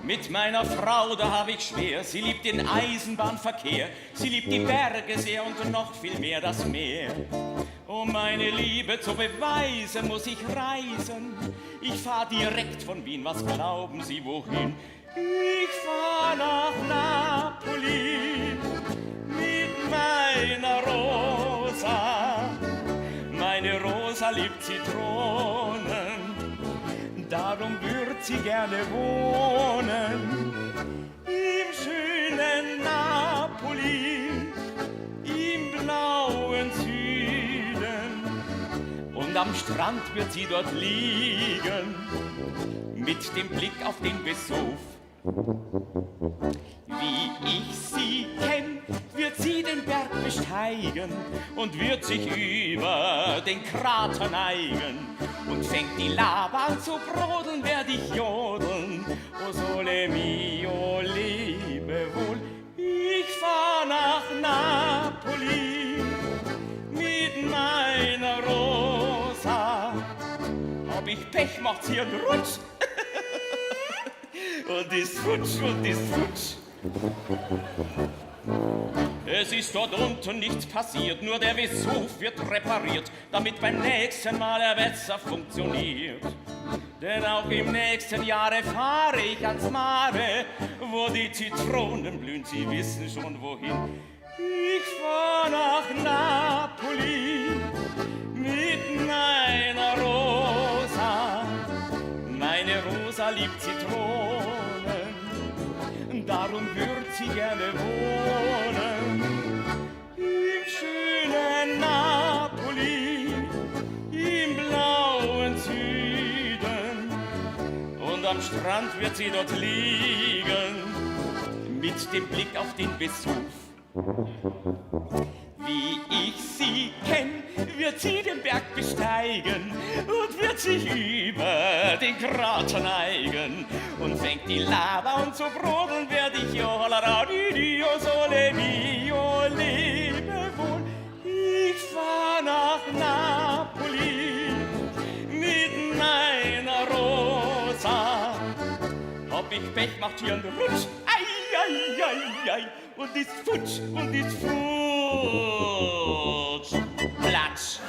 Mit meiner Frau, da hab ich schwer, sie liebt den Eisenbahnverkehr, sie liebt die Berge sehr und noch viel mehr das Meer. Um meine Liebe zu beweisen, muss ich reisen. Ich fahr direkt von Wien, was glauben Sie, wohin? Ich fahr nach Napoli mit meiner Rosa. Meine Rosa liebt Zitronen, darum würd sie gerne wohnen im schönen Napoli, im blauen Süden. Und am Strand wird sie dort liegen, mit dem Blick auf den Vesuv. Wie ich sie kenn, wird sie den Berg besteigen und wird sich über den Krater neigen. Und fängt die Lava an zu brodeln, werd ich jodeln. O sole mio, lebe wohl, ich fahr nach Napoli mit meiner Rosa. Ob ich Pech, macht's hier einen Rutsch. Und ist futsch, und ist futsch. Es ist dort unten nichts passiert, nur der Vesuv wird repariert, damit beim nächsten Mal er besser funktioniert. Denn auch im nächsten Jahre fahre ich ans Mare, wo die Zitronen blühen, Sie wissen schon wohin. Ich fahr nach Napoli mit meiner Rosa. Meine Rosa liebt Zitronen, darum würd sie gerne wohnen im schönen Napoli, im blauen Süden. Und am Strand wird sie dort liegen, mit dem Blick auf den Vesuv. Wie ich sie kenn, wird sie den Berg besteigen und wird sich über den Krater neigen. Und fängt die Lava an zu brodeln, werd ich joholaradidio sole mio, lebe wohl. Ich fahr nach Napoli mit meiner Rosa. Ob ich Pech, macht hier einen Rutsch, ei, ei, ei, ei. Und ist futsch, und ist futsch. Platsch.